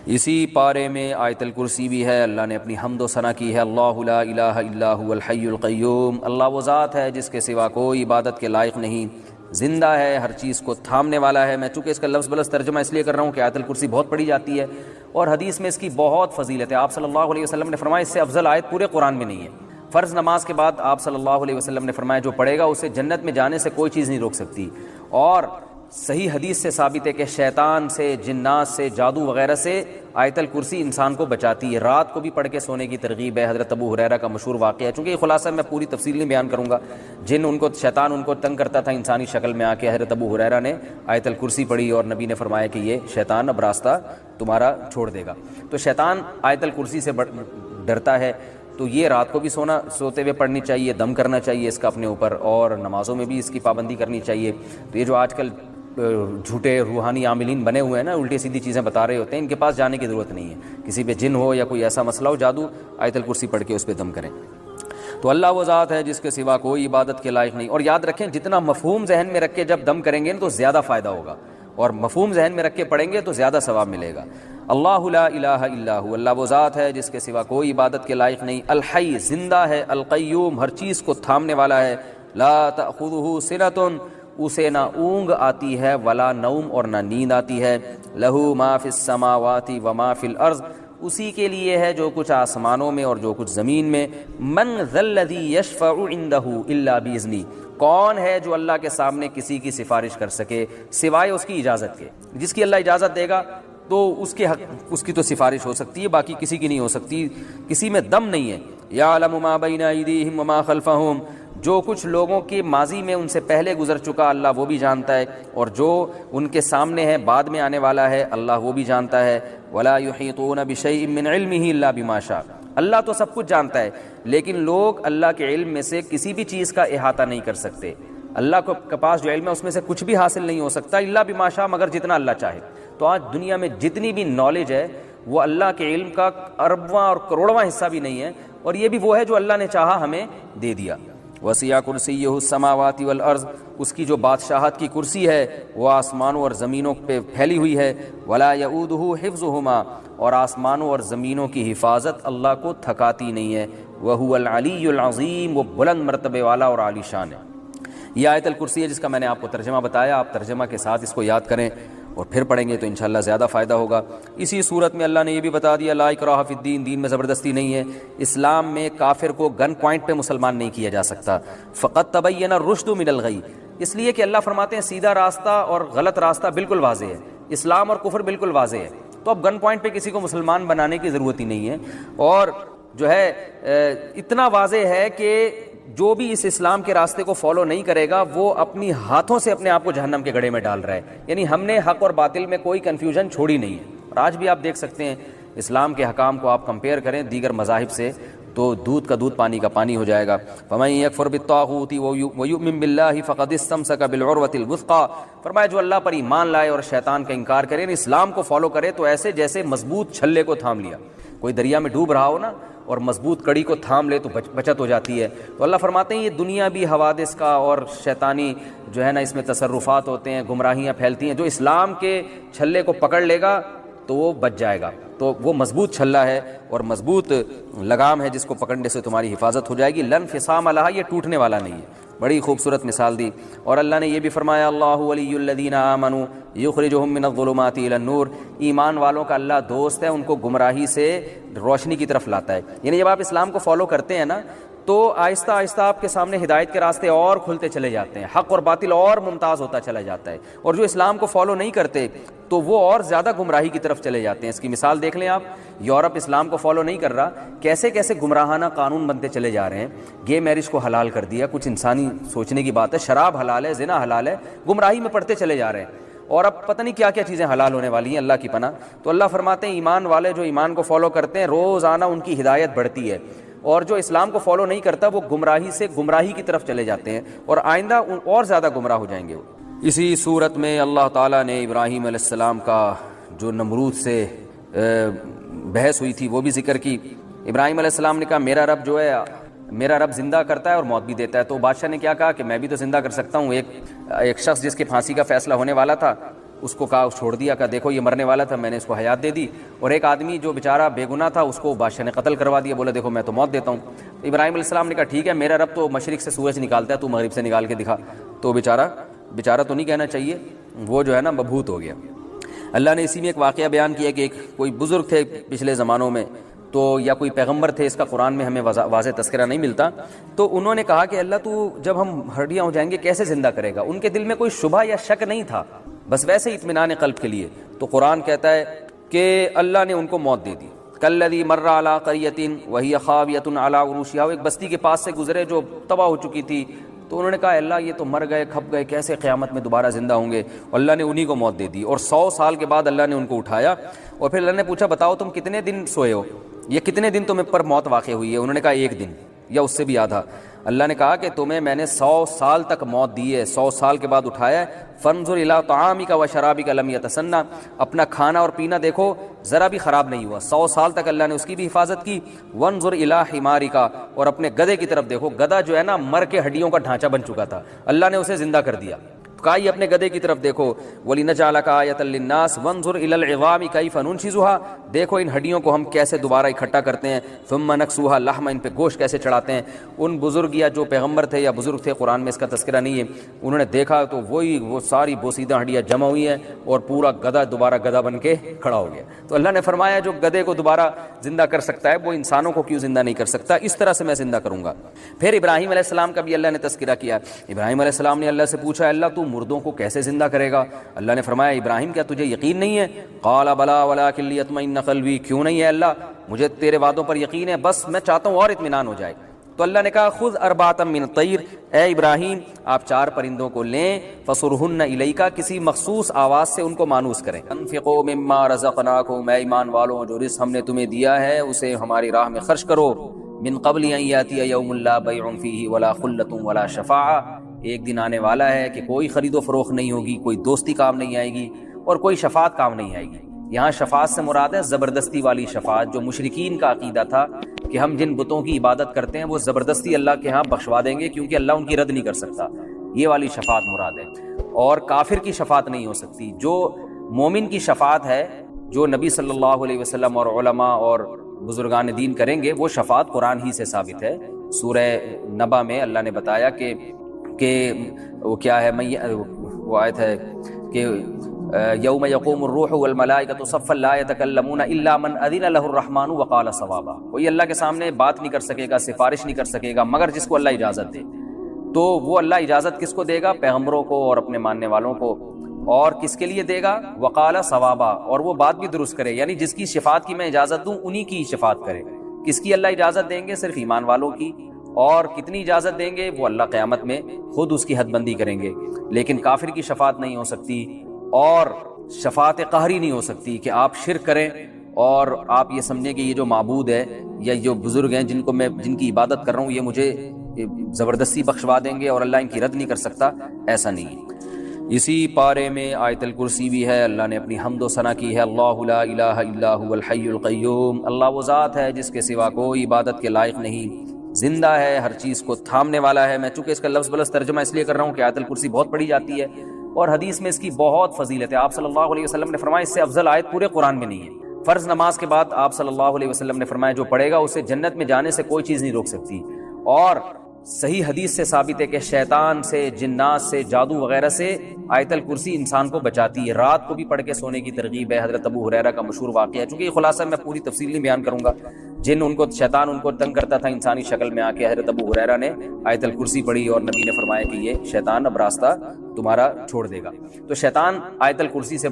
اسی پارے میں آیت الکرسی بھی ہے، اللہ نے اپنی حمد و ثنا کی ہے، اللہ لا الہ الا هو الحی القیوم، اللہ وہ ذات ہے جس کے سوا کوئی عبادت کے لائق نہیں، زندہ ہے، ہر چیز کو تھامنے والا ہے۔ میں چونکہ اس کا لفظ بلفظ ترجمہ اس لیے کر رہا ہوں کہ آیت الکرسی بہت پڑھی جاتی ہے اور حدیث میں اس کی بہت فضیلت ہے۔ آپ صلی اللہ علیہ وسلم نے فرمایا اس سے افضل آیت پورے قرآن میں نہیں ہے۔ فرض نماز کے بعد آپ صلی اللہ علیہ وسلم نے فرمایا جو پڑھے گا اسے جنت میں جانے سے کوئی چیز نہیں روک سکتی، اور صحیح حدیث سے ثابت ہے کہ شیطان سے، جنات سے، جادو وغیرہ سے آیت الکرسی انسان کو بچاتی ہے۔ رات کو بھی پڑھ کے سونے کی ترغیب ہے۔ حضرت ابو ہریرہ کا مشہور واقعہ ہے، چونکہ یہ خلاصہ میں پوری تفصیل نہیں بیان کروں گا، شیطان ان کو تنگ کرتا تھا انسانی شکل میں آ کے، حضرت ابو ہریرہ نے آیت الکرسی پڑھی اور نبی نے فرمایا کہ یہ شیطان اب راستہ تمہارا چھوڑ دے گا۔ تو شیطان آیت الکرسی سے ڈرتا ہے، تو یہ رات کو بھی سوتے ہوئے پڑھنی چاہیے، دم کرنا چاہیے اس کا اپنے اوپر، اور نمازوں میں بھی اس کی پابندی کرنی چاہیے۔ تو یہ جو آج کل جھوٹے روحانی عاملین بنے ہوئے ہیں نا، الٹی سیدھی چیزیں بتا رہے ہوتے ہیں، ان کے پاس جانے کی ضرورت نہیں ہے۔ کسی پہ جن ہو یا کوئی ایسا مسئلہ ہو، جادو، آیت الکرسی پڑھ کے اس پہ دم کریں۔ تو اللہ وہ ذات ہے جس کے سوا کوئی عبادت کے لائق نہیں۔ اور یاد رکھیں جتنا مفہوم ذہن میں رکھ کے جب دم کریں گے تو زیادہ فائدہ ہوگا، اور مفہوم ذہن میں رکھ کے پڑھیں گے تو زیادہ ثواب ملے گا۔ اللہ لا الہ الا ہو، اللہ وہ ذات ہے جس کے سوا کوئی عبادت کے لائق نہیں، الحی، زندہ ہے، القیوم، ہر چیز کو تھامنے والا ہے، لا تأخذہ سنۃ، اسے نہ اونگ آتی ہے، ولا نوم، اور نہ نیند آتی ہے، لہو ما فی السماوات وما فی الارض، اسی کے لیے ہے جو کچھ آسمانوں میں اور جو کچھ زمین میں، من ذا الذی یشفع عندہ الا باذنہ، کون ہے جو اللہ کے سامنے کسی کی سفارش کر سکے سوائے اس کی اجازت کے؟ جس کی اللہ اجازت دے گا تو اس کی تو سفارش ہو سکتی ہے، باقی کسی کی نہیں ہو سکتی، کسی میں دم نہیں ہے۔ یعلم ما بین ایدیہم وما خلفہم، جو کچھ لوگوں کے ماضی میں ان سے پہلے گزر چکا اللہ وہ بھی جانتا ہے، اور جو ان کے سامنے ہے بعد میں آنے والا ہے اللہ وہ بھی جانتا ہے۔ ولا یحیطون بشیء من علمہ الا بما شاء، اللہ تو سب کچھ جانتا ہے لیکن لوگ اللہ کے علم میں سے کسی بھی چیز کا احاطہ نہیں کر سکتے۔ اللہ کے پاس جو علم ہے اس میں سے کچھ بھی حاصل نہیں ہو سکتا الا بما شاء، مگر جتنا اللہ چاہے۔ تو آج دنیا میں جتنی بھی نالج ہے وہ اللہ کے علم کا اربواں اور کروڑواں حصہ بھی نہیں ہے، اور یہ بھی وہ ہے جو اللہ نے چاہا ہمیں دے دیا۔ وسیع کرسیہ السماوات والارض، اس کی جو بادشاہت کی کرسی ہے وہ آسمانوں اور زمینوں پہ پھیلی ہوئی ہے، ولا یؤودہ حفظہما، اور آسمانوں اور زمینوں کی حفاظت اللہ کو تھکاتی نہیں ہے، وہو العلی العظیم، وہ بلند مرتبے والا اور عالی شان ہے۔ یہ آیت الکرسی ہے جس کا میں نے آپ کو ترجمہ بتایا، آپ ترجمہ کے ساتھ اس کو یاد کریں اور پھر پڑھیں گے تو انشاءاللہ زیادہ فائدہ ہوگا۔ اسی صورت میں اللہ نے یہ بھی بتا دیا لا اکراہ فی الدین، دین میں زبردستی نہیں ہے، اسلام میں کافر کو گن پوائنٹ پہ مسلمان نہیں کیا جا سکتا۔ فقط تبین الرشد من الغی، اس لیے کہ اللہ فرماتے ہیں سیدھا راستہ اور غلط راستہ بالکل واضح ہے، اسلام اور کفر بالکل واضح ہے، تو اب گن پوائنٹ پہ کسی کو مسلمان بنانے کی ضرورت ہی نہیں ہے۔ اور جو ہے اتنا واضح ہے کہ جو بھی اس اسلام کے راستے کو فالو نہیں کرے گا وہ اپنی ہاتھوں سے اپنے آپ کو جہنم کے گڑھے میں ڈال رہا ہے، یعنی ہم نے حق اور باطل میں کوئی کنفیوژن چھوڑی نہیں ہے۔ اور آج بھی آپ دیکھ سکتے ہیں اسلام کے حکام کو آپ کمپیئر کریں دیگر مذاہب سے تو دودھ کا دودھ پانی کا پانی ہو جائے گا۔ فَمَن يَكْفُرْ بِالطَّاغُوتِ وَيُؤْمِن بِاللَّهِ فَقَدِ اسْتَمْسَكَ بِالْعُرْوَةِ الْوُثْقَىٰ، فرمایا جو اللہ پر ایمان لائے اور شیطان کا انکار کرے، اسلام کو فالو کرے تو ایسے جیسے مضبوط چھلے کو تھام لیا۔ کوئی دریا میں ڈوب رہا ہو نا اور مضبوط کڑی کو تھام لے تو بچت ہو جاتی ہے۔ تو اللہ فرماتے ہیں یہ دنیا بھی حوادث کا اور شیطانی جو ہے نا اس میں تصرفات ہوتے ہیں، گمراہیاں پھیلتی ہیں، جو اسلام کے چھلے کو پکڑ لے گا تو وہ بچ جائے گا۔ تو وہ مضبوط چھلا ہے اور مضبوط لگام ہے جس کو پکڑنے سے تمہاری حفاظت ہو جائے گی، لن فصام لہا، یہ ٹوٹنے والا نہیں ہے۔ بڑی خوبصورت مثال دی۔ اور اللہ نے یہ بھی فرمایا اللہ ولی الذین آمنوا یخرجہم من الظلمات الی النور، ایمان والوں کا اللہ دوست ہے، ان کو گمراہی سے روشنی کی طرف لاتا ہے۔ یعنی جب آپ اسلام کو فالو کرتے ہیں نا تو آہستہ آہستہ آپ کے سامنے ہدایت کے راستے اور کھلتے چلے جاتے ہیں، حق اور باطل اور ممتاز ہوتا چلا جاتا ہے، اور جو اسلام کو فالو نہیں کرتے تو وہ اور زیادہ گمراہی کی طرف چلے جاتے ہیں۔ اس کی مثال دیکھ لیں آپ، یورپ اسلام کو فالو نہیں کر رہا، کیسے کیسے گمراہانہ قانون بنتے چلے جا رہے ہیں، گے میرج کو حلال کر دیا، کچھ انسانی سوچنے کی بات ہے، شراب حلال ہے، زنا حلال ہے، گمراہی میں پڑتے چلے جا رہے ہیں، اور اب پتہ نہیں کیا کیا چیزیں حلال ہونے والی ہیں، اللہ کی پناہ۔ تو اللہ فرماتے ہیں ایمان والے جو ایمان کو فالو کرتے ہیں روزانہ ان کی ہدایت بڑھتی ہے، اور جو اسلام کو فالو نہیں کرتا وہ گمراہی سے گمراہی کی طرف چلے جاتے ہیں، اور آئندہ اور زیادہ گمراہ ہو جائیں گے وہ۔ اسی صورت میں اللہ تعالیٰ نے ابراہیم علیہ السلام کا جو نمرود سے بحث ہوئی تھی وہ بھی ذکر کی۔ ابراہیم علیہ السلام نے کہا میرا رب جو ہے، میرا رب زندہ کرتا ہے اور موت بھی دیتا ہے۔ تو بادشاہ نے کیا کہا کہ میں بھی تو زندہ کر سکتا ہوں۔ ایک شخص جس کے پھانسی کا فیصلہ ہونے والا تھا اس کو کہا چھوڑ دیا کہ دیکھو یہ مرنے والا تھا، میں نے اس کو حیات دے دی. اور ایک آدمی جو بیچارہ بے گناہ تھا اس کو بادشاہ نے قتل کروا دیا، بولا دیکھو میں تو موت دیتا ہوں. ابراہیم علیہ السلام نے کہا ٹھیک ہے، میرا رب تو مشرق سے سورج نکالتا ہے، تو مغرب سے نکال کے دکھا. تو بیچارہ تو نہیں کہنا چاہیے، وہ جو ہے نا مبہوت ہو گیا. اللہ نے اسی میں ایک واقعہ بیان کیا کہ کوئی بزرگ تھے پچھلے زمانوں میں، تو یا کوئی پیغمبر تھے، اس کا قرآن میں ہمیں واضح تذکرہ نہیں ملتا. تو انہوں نے کہا کہ اللہ تو جب ہم ہڈیاں ہو جائیں گے کیسے زندہ کرے گا؟ ان کے دل میں کوئی شبہ یا شک نہیں تھا، بس ویسے ہی اطمینان قلب کے لیے. تو قرآن کہتا ہے کہ اللہ نے ان کو موت دے دی. کالذی مر علی قریۃ وہی خاویۃ علی عروشہا، ایک بستی کے پاس سے گزرے جو تباہ ہو چکی تھی. تو انہوں نے کہا اللہ یہ تو مر گئے، کھپ گئے، کیسے قیامت میں دوبارہ زندہ ہوں گے؟ اللہ نے انہی کو موت دے دی، اور 100 سال کے بعد اللہ نے ان کو اٹھایا. اور پھر اللہ نے پوچھا بتاؤ تم کتنے دن سوئے ہو، یہ کتنے دن تمہیں پر موت واقع ہوئی ہے؟ انہوں نے کہا 1 دن یا اس سے بھی آدھا. اللہ نے کہا کہ تمہیں میں نے 100 سال تک موت دی ہے، 100 سال کے بعد اٹھایا ہے. فانظر الی طعامک و شرابک لم یتسنى، اپنا کھانا اور پینا دیکھو ذرا بھی خراب نہیں ہوا، 100 سال تک اللہ نے اس کی بھی حفاظت کی. وانظر الی حمارک، اور اپنے گدھے کی طرف دیکھو، گدھا جو ہے نا مر کے ہڈیوں کا ڈھانچہ بن چکا تھا، اللہ نے اسے زندہ کر دیا. کہا یہ اپنے گدھے کی طرف دیکھو. وَلِنَجْعَلَكَ آیَةً لِلنَّاسِ وَانظُرْ إِلَى الْعِظَامِ كَيْفَ نُنشِزُهَا، دیکھو ان ہڈیوں کو ہم کیسے دوبارہ اکٹھا کرتے ہیں. ثُمَّ نَكْسُوهَا لَحْمًا، ان پہ گوشت کیسے چڑھاتے ہیں. ان بزرگ یا جو پیغمبر تھے یا بزرگ تھے، قرآن میں اس کا تذکرہ نہیں ہے، انہوں نے دیکھا تو وہ ساری بوسیدہ ہڈیاں جمع ہوئی ہیں اور پورا گدھا دوبارہ گدھا بن کے کھڑا ہو گیا. تو اللہ نے فرمایا جو گدھے کو دوبارہ زندہ کر سکتا ہے وہ انسانوں کو کیوں زندہ نہیں کر سکتا؟ اس طرح سے میں زندہ کروں گا. پھر ابراہیم علیہ السلام کا بھی اللہ نے تذکرہ کیا. ابراہیم علیہ السلام نے اللہ سے پوچھا اللہ تو مردوں کو کیسے زندہ کرے گا؟ اللہ نے فرمایا ابراہیم کیا تجھے یقین نہیں ہے؟ قال بلا ولکن لیطمئن قلبی، کیوں نہیں ہے اللہ، مجھے تیرے وعدوں پر یقین ہے، بس میں چاہتا ہوں اور اطمینان ہو جائے. تو اللہ نے کہا خذ اربعۃ من الطیر، اے ابراہیم آپ 4 پرندوں کو لیں، فصرہن الیک، کسی مخصوص آواز سے ان کو مانوس کریں. انفقوا مما رزقناکم، اے ایمان والوں جو رزق ہم نے تمہیں دیا ہے اسے ہماری راہ میں خرچ کرو. من قبل ان یاتی یوم لا بیع فیہ ولا خلۃ ولا شفاعہ، ایک دن آنے والا ہے کہ کوئی خرید و فروخت نہیں ہوگی، کوئی دوستی کام نہیں آئے گی اور کوئی شفاعت کام نہیں آئے گی. یہاں شفاعت سے مراد ہے زبردستی والی شفاعت، جو مشرکین کا عقیدہ تھا کہ ہم جن بتوں کی عبادت کرتے ہیں وہ زبردستی اللہ کے ہاں بخشوا دیں گے کیونکہ اللہ ان کی رد نہیں کر سکتا، یہ والی شفاعت مراد ہے. اور کافر کی شفاعت نہیں ہو سکتی. جو مومن کی شفاعت ہے، جو نبی صلی اللہ علیہ وسلم اور علماء اور بزرگان دین کریں گے، وہ شفاعت قرآن ہی سے ثابت ہے. سورہ نبا میں اللہ نے بتایا کہ وہ کیا ہے، وہ آیت ہے کہ یوم یقوم الروح والملائکۃ صفا لا یتکلمون الا من اذن له الرحمن وقال صوابا، کوئی اللہ کے سامنے بات نہیں کر سکے گا، سفارش نہیں کر سکے گا مگر جس کو اللہ اجازت دے. تو وہ اللہ اجازت کس کو دے گا؟ پیغمبروں کو اور اپنے ماننے والوں کو. اور کس کے لیے دے گا؟ وقال صوابا، اور وہ بات بھی درست کرے، یعنی جس کی شفاعت کی میں اجازت دوں انہی کی شفاعت کرے. کس کی اللہ اجازت دیں گے؟ صرف ایمان والوں کی. اور کتنی اجازت دیں گے وہ اللہ قیامت میں خود اس کی حد بندی کریں گے. لیکن کافر کی شفاعت نہیں ہو سکتی، اور شفاعت قہری نہیں ہو سکتی کہ آپ شرک کریں اور آپ یہ سمجھیں کہ یہ جو معبود ہے یا جو بزرگ ہیں جن کی عبادت کر رہا ہوں یہ مجھے زبردستی بخشوا دیں گے اور اللہ ان کی رد نہیں کر سکتا، ایسا نہیں. اسی پارے میں آیت الکرسی بھی ہے. اللہ نے اپنی حمد و ثنا کی ہے، اللہ لا الہ الا هو الحی القیوم، اللہ وہ ذات ہے جس کے سوا کوئی عبادت کے لائق نہیں، زندہ ہے، ہر چیز کو تھامنے والا ہے. میں چونکہ اس کا لفظ بلفظ ترجمہ اس لیے کر رہا ہوں کہ آیت الکرسی بہت پڑھی جاتی ہے اور حدیث میں اس کی بہت فضیلت ہے. آپ صلی اللہ علیہ وسلم نے فرمایا اس سے افضل آیت پورے قرآن میں نہیں ہے. فرض نماز کے بعد آپ صلی اللہ علیہ وسلم نے فرمایا جو پڑھے گا اسے جنت میں جانے سے کوئی چیز نہیں روک سکتی. اور صحیح حدیث سے ثابت ہے کہ شیطان سے، جنات سے، جادو وغیرہ سے آیت الکرسی انسان کو بچاتی ہے. رات کو بھی پڑھ کے سونے کی ترغیب ہے. حضرت ابو ہریرہ کا مشہور واقعہ ہے، چونکہ یہ خلاصہ میں پوری تفصیل نہیں بیان کروں گا. شیطان ان کو تنگ کرتا تھا انسانی شکل میں آ کے، حضرت ابو ہریرہ نے آیت الکرسی پڑھی اور نبی نے فرمایا کہ یہ شیطان اب راستہ تمہارا چھوڑ دے گا. تو شیطان آیت الکرسی سے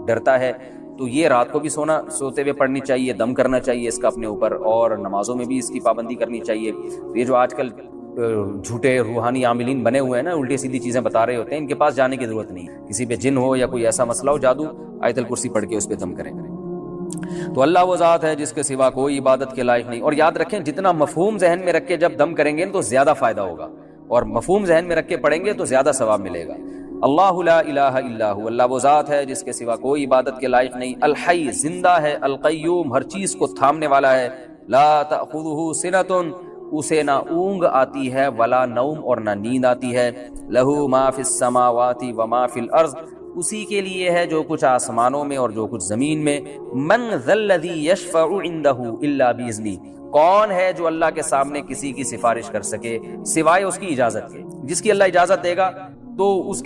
ڈرتا ہے. تو یہ رات کو بھی سوتے ہوئے پڑھنی چاہیے، دم کرنا چاہیے اس کا اپنے اوپر، اور نمازوں میں بھی اس کی پابندی کرنی چاہیے. یہ جو آج کل جھوٹے روحانی عاملین بنے ہوئے ہیں نا، الٹی سیدھی چیزیں بتا رہے ہوتے ہیں، ان کے پاس جانے کی ضرورت نہیں. کسی پہ جن ہو یا کوئی ایسا مسئلہ ہو، جادو، آیت الکرسی پڑھ کے اس پہ دم کریں. تو اللہ وہ ذات ہے جس کے سوا کوئی عبادت کے لائق نہیں. اور یاد رکھیں جتنا مفہوم ذہن میں رکھ کے جب دم کریں گے تو زیادہ فائدہ ہوگا، اور مفہوم ذہن میں رکھ کے پڑھیں گے تو زیادہ ثواب ملے گا. اللہ لا الہ الا ہو، اللہ وہ ذات ہے جس کے سوا کوئی عبادت کے لائق نہیں. الحی، زندہ ہے. القیوم، ہر چیز کو تھامنے والا ہے. لا تأخذہ سنۃ، اسے نہ اونگ آتی ہے، ولا نوم، اور نہ نیند آتی ہے. لہ ما فی السماوات و ما فی الارض، اسی کے لیے ہے جو کچھ آسمانوں میں اور جو کچھ زمین میں. من ذا الذی یشفع عندہ الا باذنہ، کون ہے جو اللہ کے سامنے کسی کی سفارش کر سکے سوائے اس کی اجازت کے. جس کی اللہ اجازت دے گا تو اس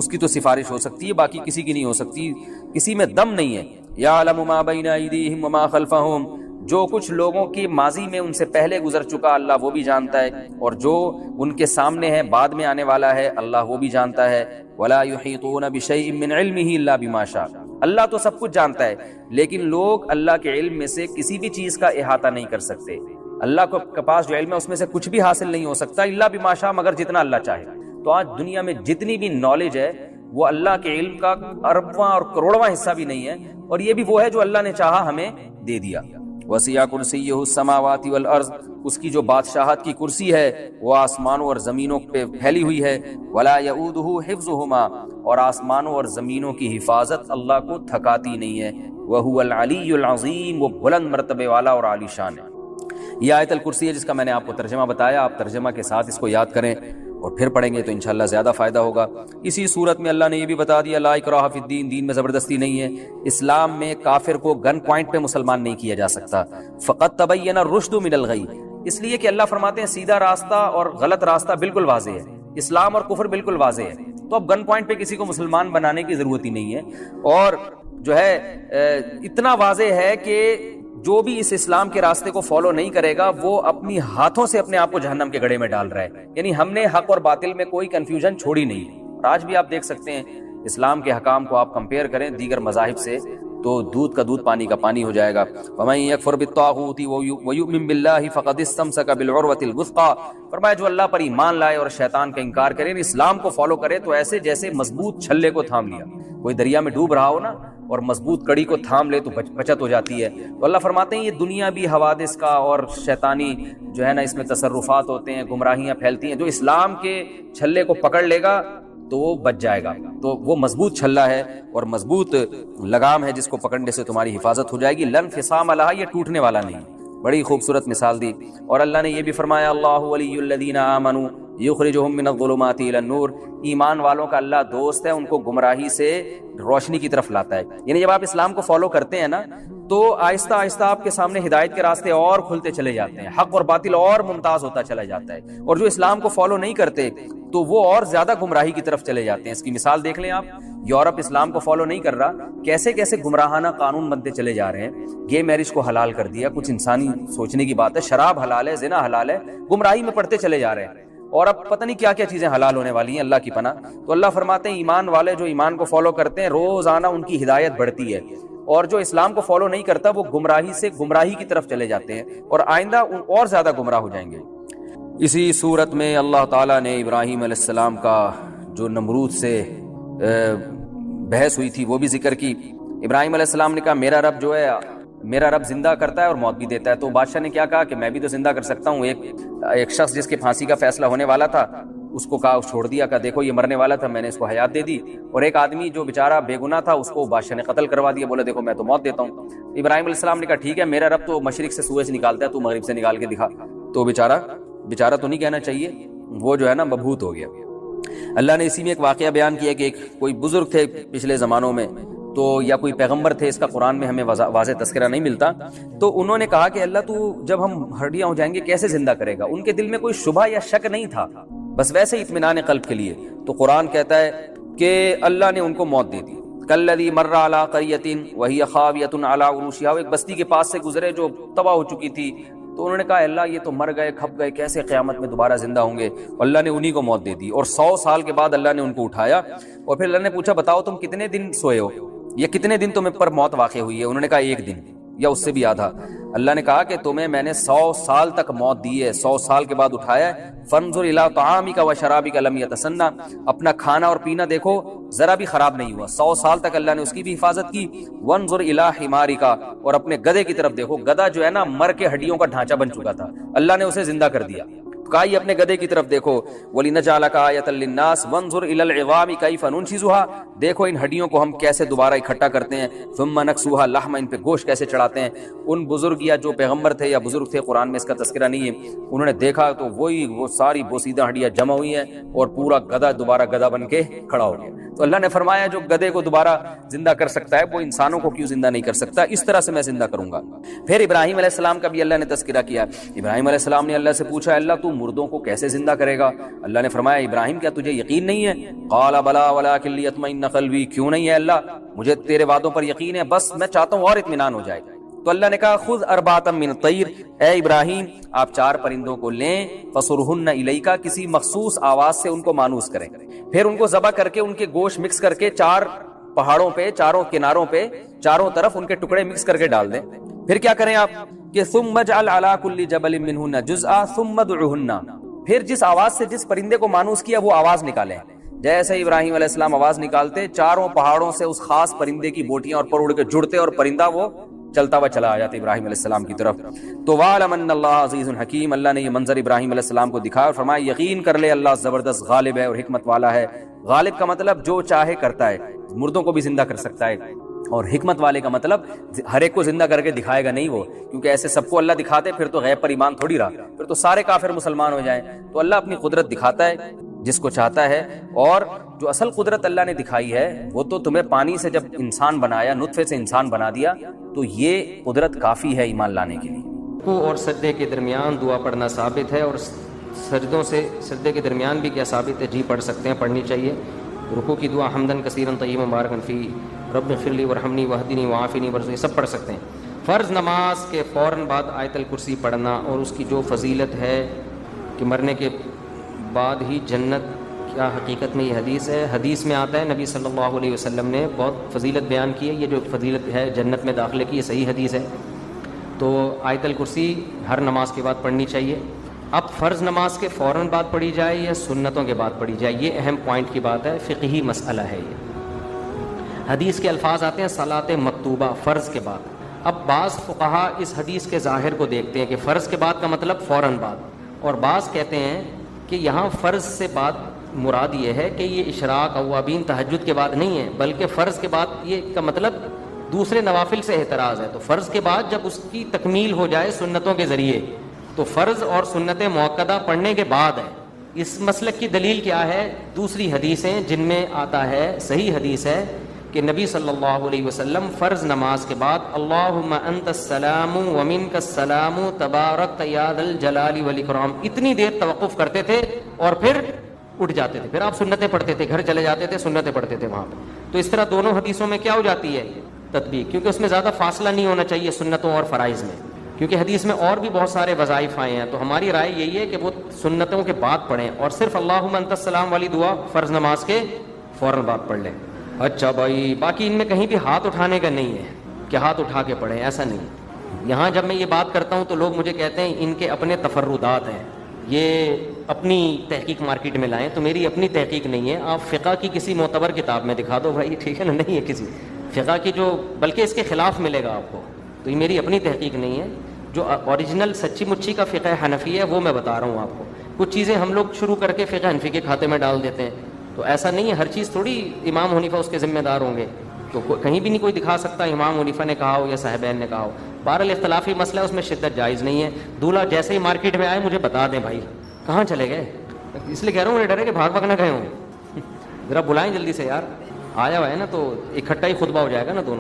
کی تو سفارش ہو سکتی ہے، باقی کسی کی نہیں ہو سکتی، کسی میں دم نہیں ہے. یعلم ما بین ایدیہم وما خلفہم، جو کچھ لوگوں کی ماضی میں ان سے پہلے گزر چکا اللہ وہ بھی جانتا ہے، اور جو ان کے سامنے ہے بعد میں آنے والا ہے اللہ وہ بھی جانتا ہے. ولا یحیطون بشیء من علمہ الا بما شاء، اللہ تو سب کچھ جانتا ہے لیکن لوگ اللہ کے علم میں سے کسی بھی چیز کا احاطہ نہیں کر سکتے. اللہ کے پاس جو علم ہے اس میں سے کچھ بھی حاصل نہیں ہو سکتا الا بما شاء، مگر جتنا اللہ چاہے. تو آج دنیا میں جتنی بھی نالج ہے وہ اللہ کے علم کا اربواں اور کروڑواں حصہ بھی نہیں ہے، اور یہ بھی وہ ہے جو اللہ نے چاہا ہمیں دے دیا. وسیع کرسیہ السماوات والارض، اس کی جو بادشاہت کی کرسی ہے وہ آسمانوں اور زمینوں پہ پھیلی ہوئی ہے. ولا یؤودہ حفظہما، اور آسمانوں اور زمینوں کی حفاظت اللہ کو تھکاتی نہیں ہے. وہو العلی العظیم، وہ بلند مرتبے والا اور عالی شان ہے. یہ آیت الکرسی ہے جس کا میں نے آپ کو ترجمہ بتایا. آپ ترجمہ کے ساتھ اس کو یاد کریں اور پھر پڑھیں گے تو انشاءاللہ زیادہ فائدہ ہوگا. اسی صورت میں اللہ نے یہ بھی بتا دیا لا اکراہ فی الدین، دین میں زبردستی نہیں ہے. اسلام میں کافر کو گن پوائنٹ پہ مسلمان نہیں کیا جا سکتا. فقط تبین الرشد من الغی، اس لیے کہ اللہ فرماتے ہیں سیدھا راستہ اور غلط راستہ بالکل واضح ہے، اسلام اور کفر بالکل واضح ہے. تو اب گن پوائنٹ پہ کسی کو مسلمان بنانے کی ضرورت ہی نہیں ہے. اور جو ہے اتنا واضح ہے کہ جو بھی اس اسلام کے راستے کو فالو نہیں کرے گا وہ اپنی ہاتھوں سے اپنے آپ کو جہنم کے گڑھے میں ڈال رہا ہے. یعنی ہم نے حق اور باطل میں کوئی کنفیوژن چھوڑی نہیں. اور آج بھی آپ دیکھ سکتے ہیں اسلام کے حکام کو آپ کمپیئر کریں دیگر مذاہب سے تو دودھ کا دودھ پانی کا پانی ہو جائے گا. وَمَن يَكْفُرْ بِالطَّاغُوتِ وَيُؤْمِن بِاللَّهِ فَقَدِ اسْتَمْسَكَ بِالْعُرْوَةِ الْوُثْقَىٰ، فرمایا جو اللہ پر ایمان لائے اور شیطان کا انکار کرے، اسلام کو فالو کرے تو ایسے جیسے مضبوط چھلے کو تھام لیا. کوئی دریا میں ڈوب رہا ہو نا اور مضبوط کڑی کو تھام لے تو بچت ہو جاتی ہے. تو اللہ فرماتے ہیں یہ دنیا بھی حوادث کا اور شیطانی جو ہے نا اس میں تصرفات ہوتے ہیں، گمراہیاں پھیلتی ہیں. جو اسلام کے چھلے کو پکڑ لے گا تو وہ بچ جائے گا. تو وہ مضبوط چھلا ہے اور مضبوط لگام ہے جس کو پکڑنے سے تمہاری حفاظت ہو جائے گی. لن فصام لہا، یہ ٹوٹنے والا نہیں. بڑی خوبصورت مثال دی. اور اللہ نے یہ بھی فرمایا اللہ ولی الذین آمنوا یخرجہم من الظلمات الی النور، ایمان والوں کا اللہ دوست ہے، ان کو گمراہی سے روشنی کی طرف لاتا ہے. یعنی جب آپ اسلام کو فالو کرتے ہیں نا تو آہستہ آہستہ آپ کے سامنے ہدایت کے راستے اور کھلتے چلے جاتے ہیں، حق اور باطل اور ممتاز ہوتا چلا جاتا ہے. اور جو اسلام کو فالو نہیں کرتے تو وہ اور زیادہ گمراہی کی طرف چلے جاتے ہیں. اس کی مثال دیکھ لیں آپ، یورپ اسلام کو فالو نہیں کر رہا، کیسے کیسے گمراہانہ قانون بنتے چلے جا رہے ہیں. گے میرج کو حلال کر دیا، کچھ انسانی سوچنے کی بات ہے. شراب حلال ہے، زنا حلال ہے، گمراہی میں پڑتے چلے جا رہے ہیں. اور اب پتہ نہیں کیا کیا چیزیں حلال ہونے والی ہیں، اللہ کی پناہ. تو اللہ فرماتے ہیں ایمان والے جو ایمان کو فالو کرتے ہیں روزانہ ان کی ہدایت بڑھتی ہے، اور جو اسلام کو فالو نہیں کرتا وہ گمراہی سے گمراہی کی طرف چلے جاتے ہیں اور آئندہ اور زیادہ گمراہ ہو جائیں گے. اسی صورت میں اللہ تعالیٰ نے ابراہیم علیہ السلام کا جو نمرود سے بحث ہوئی تھی وہ بھی ذکر کی. ابراہیم علیہ السلام نے کہا میرا رب زندہ کرتا ہے اور موت بھی دیتا ہے. تو بادشاہ نے کیا کہا کہ میں بھی تو زندہ کر سکتا ہوں. ایک شخص جس کے پھانسی کا فیصلہ ہونے والا تھا اس کو کہا، چھوڑ دیا، کہا دیکھو یہ مرنے والا تھا میں نے اس کو حیات دے دی. اور ایک آدمی جو بیچارہ بے گناہ تھا اس کو بادشاہ نے قتل کروا دیا، بولا دیکھو میں تو موت دیتا ہوں. ابراہیم علیہ السلام نے کہا ٹھیک ہے میرا رب تو مشرق سے سورج نکالتا ہے، تو مغرب سے نکال کے دکھا. تو بیچارہ تو نہیں کہنا چاہیے، وہ جو ہے نا مبہوت ہو گیا. اللہ نے اسی میں ایک واقعہ بیان کیا کہ کوئی بزرگ تھے پچھلے زمانوں میں تو یا کوئی پیغمبر تھے، اس کا قرآن میں ہمیں واضح تذکرہ نہیں ملتا. تو انہوں نے کہا کہ اللہ تو جب ہم ہڈیاں ہو جائیں گے کیسے زندہ کرے گا. ان کے دل میں کوئی شبہ یا شک نہیں تھا، بس ویسے ہی اطمینان قلب کے لیے. تو قرآن کہتا ہے کہ اللہ نے ان کو موت دے دی. کالذی مر علی قریۃ وہی خاویۃ علی عروشہا، ایک بستی کے پاس سے گزرے جو تباہ ہو چکی تھی. تو انہوں نے کہا اللہ یہ تو مر گئے کھپ گئے، کیسے قیامت میں دوبارہ زندہ ہوں گے. اللہ نے انہی کو موت دے دی اور 100 سال کے بعد اللہ نے ان کو اٹھایا. اور پھر اللہ نے پوچھا بتاؤ تم کتنے دن سوئے ہو، یہ کتنے دن تمہیں پر موت واقع ہوئی ہے. انہوں نے کہا 1 دن یا اس سے بھی آدھا. اللہ نے کہا کہ تمہیں میں نے 100 سال تک موت دی ہے، 100 سال کے بعد اٹھایا ہے. فانظر الی طعامک وشرابک لم یتسنى، اپنا کھانا اور پینا دیکھو ذرا بھی خراب نہیں ہوا. 100 سال تک اللہ نے اس کی بھی حفاظت کی. وانظر الی حمارک، اور اپنے گدھے کی طرف دیکھو، گدھا جو ہے نا مر کے ہڈیوں کا ڈھانچہ بن چکا تھا، اللہ نے اسے زندہ کر دیا. چپکائی اپنے گدھے کی طرف دیکھو. وَلِنَجْعَلَكَ آیَةً لِلنَّاسِ وَانظُرْ إِلَى الْعِظَامِ كَيْفَ نُنشِزُهَا, دیکھو ان ہڈیوں کو ہم کیسے دوبارہ اکٹھا کرتے ہیں. ثُمَّ نَكْسُوهَا لَحْمًا, ان پہ گوشت کیسے چڑھاتے ہیں. ان بزرگ یا جو پیغمبر تھے یا بزرگ تھے, قرآن میں اس کا تذکرہ نہیں ہے, انہوں نے دیکھا تو وہ ساری بوسیدہ ہڈیاں جمع ہوئی ہیں اور پورا گدھا دوبارہ گدھا بن کے کھڑا ہو گیا. تو اللہ نے فرمایا جو گدھے کو دوبارہ زندہ کر سکتا ہے وہ انسانوں کو کیوں زندہ نہیں کر سکتا, اس طرح سے میں زندہ کروں گا. پھر ابراہیم علیہ السلام کا بھی اللہ نے تذکرہ کیا. ابراہیم علیہ السلام نے اللہ سے پوچھا, اللہ تو مردوں کو کیسے زندہ کرے گا؟ اللہ نے فرمایا, ابراہیم کیا تجھے یقین نہیں ہے؟ قال بلا ولکن لیطمئن قلبی, کیوں نہیں ہے اللہ, مجھے تیرے وعدوں پر یقین ہے, بس میں چاہتا ہوں اور اطمینان ہو جائے. تو اللہ نے کہا خذ اربعۃ من الطیر, اے ابراہیم آپ 4 پرندوں کو لیں, فصرہن الیک, کسی مخصوص آواز سے ان کو مانوس کریں, پھر ان کو ذبح کر کے ان کے گوشت مکس کر کے 4 پہاڑوں پہ, چاروں کناروں پہ, چاروں طرف ان کے ٹکڑے مکس کر کے ڈال دیں. پھر کیا کریں آپ کہ ثم اجعل علی کل جبل منہن جزءا ثم ادعہن, پھر جس آواز سے جس پرندے کو مانوس کیا وہ آواز نکالیں. جیسے ابراہیم علیہ السلام آواز نکالتے, چاروں پہاڑوں سے اس خاص پرندے کی بوٹیاں اور پر اڑ کے جڑتے اور پرندہ وہ چلتا ہوا چلا آ جاتا ابراہیم علیہ السلام کی طرف. تو وَاعْلَمْ أَنَّ اللَّهَ عَزِيزٌ حَكِيمٌ, اللہ نے یہ منظر ابراہیم علیہ السلام کو دکھایا اور فرمایا یقین کر لے اللہ زبردست غالب ہے اور حکمت والا ہے. غالب کا مطلب جو چاہے کرتا ہے, مردوں کو بھی زندہ کر سکتا ہے, اور حکمت والے کا مطلب ہر ایک کو زندہ کر کے دکھائے گا نہیں وہ, کیونکہ ایسے سب کو اللہ دکھاتے پھر تو غیب پر ایمان تھوڑی رہا, پھر تو سارے کافر مسلمان ہو جائیں. تو اللہ اپنی قدرت دکھاتا ہے جس کو چاہتا ہے, اور جو اصل قدرت اللہ نے دکھائی ہے وہ تو تمہیں پانی سے جب انسان بنایا, نطفے سے انسان بنا دیا, تو یہ قدرت کافی ہے ایمان لانے کے لیے. رکوع اور سجدے کے درمیان دعا پڑھنا ثابت ہے, اور سجدوں سے سجدے کے درمیان بھی کیا ثابت ہے؟ جی پڑھ سکتے ہیں, پڑھنی چاہیے. رکوع کی دعا حمدن کثیرن طیبا مبارکن فی رب اغفر لی وارحمنی واہدنی وعافنی وارزقنی, سب پڑھ سکتے ہیں. فرض نماز کے فوراً بعد آیت الکرسی پڑھنا اور اس کی جو فضیلت ہے کہ مرنے کے بعد ہی جنت, کیا حقیقت میں یہ حدیث ہے؟ حدیث میں آتا ہے, نبی صلی اللہ علیہ وسلم نے بہت فضیلت بیان کی ہے. یہ جو فضیلت ہے جنت میں داخلے کی, یہ صحیح حدیث ہے. تو آیت الکرسی ہر نماز کے بعد پڑھنی چاہیے. اب فرض نماز کے فوراً بعد پڑھی جائے یا سنتوں کے بعد پڑھی جائے, یہ اہم پوائنٹ کی بات ہے, فقہی مسئلہ ہے یہ. حدیث کے الفاظ آتے ہیں صلاۃ مکتوبہ, فرض کے بعد. اب بعض فقہا اس حدیث کے ظاہر کو دیکھتے ہیں کہ فرض کے بعد کا مطلب فوراً بعد, اور بعض کہتے ہیں کہ یہاں فرض سے بعد مراد یہ ہے کہ یہ اشراق, اوابین, تہجد کے بعد نہیں ہے, بلکہ فرض کے بعد یہ کا مطلب دوسرے نوافل سے احتراز ہے. تو فرض کے بعد جب اس کی تکمیل ہو جائے سنتوں کے ذریعے, تو فرض اور سنت مؤکدہ پڑھنے کے بعد ہے. اس مسلک کی دلیل کیا ہے؟ دوسری حدیثیں جن میں آتا ہے, صحیح حدیث ہے کہ نبی صلی اللہ علیہ وسلم فرض نماز کے بعد اللہم انت السلام ومنک السلام تبارک یا ذا الجلال والاکرام اتنی دیر توقف کرتے تھے اور پھر اٹھ جاتے تھے. پھر آپ سنتیں پڑھتے تھے, گھر چلے جاتے تھے, سنتیں پڑھتے تھے وہاں پہ. تو اس طرح دونوں حدیثوں میں کیا ہو جاتی ہے؟ تطبیق, کیونکہ اس میں زیادہ فاصلہ نہیں ہونا چاہیے سنتوں اور فرائض میں, کیونکہ حدیث میں اور بھی بہت سارے وظائف آئے ہیں. تو ہماری رائے یہی ہے کہ وہ سنتوں کے بعد پڑھیں, اور صرف اللہم انت السلام والی دعا فرض نماز کے فوراً بعد پڑھ لیں. اچھا بھائی, باقی ان میں کہیں بھی ہاتھ اٹھانے کا نہیں ہے کہ ہاتھ اٹھا کے پڑھیں, ایسا نہیں. یہاں جب میں یہ بات کرتا ہوں تو لوگ مجھے کہتے ہیں ان کے اپنے تفردات ہیں, یہ اپنی تحقیق مارکیٹ میں لائیں. تو میری اپنی تحقیق نہیں ہے, آپ فقہ کی کسی معتبر کتاب میں دکھا دو بھائی, ٹھیک ہے نا, نہیں ہے کسی فقہ کی جو, بلکہ اس کے خلاف ملے گا آپ کو. تو یہ میری اپنی تحقیق نہیں ہے, جو اوریجنل سچی مچی کا فقہ حنفی ہے وہ میں بتا رہا ہوں آپ کو. کچھ چیزیں ہم لوگ شروع کر کے فقہ حنفی کے کھاتے میں ڈال دیتے ہیں, تو ایسا نہیں ہے, ہر چیز تھوڑی امام حنیفہ اس کے ذمہ دار ہوں گے. تو کہیں بھی نہیں کوئی دکھا سکتا امام حنیفہ نے کہا ہو یا صاحبین نے کہا ہو. بہرحال اختلافی مسئلہ ہے, اس میں شدت جائز نہیں ہے. دولہا جیسے ہی مارکیٹ میں آئے مجھے بتا دیں بھائی کہاں چلے گئے, اس لیے کہہ رہا ہوں, مجھے ڈر ہے کہ بھاگ بھاگ نہ گئے ہوں. ذرا بلائیں جلدی سے یار, آیا ہوا ہے نا تو اکٹھا ہی خطبہ ہو جائے گا نا دونوں.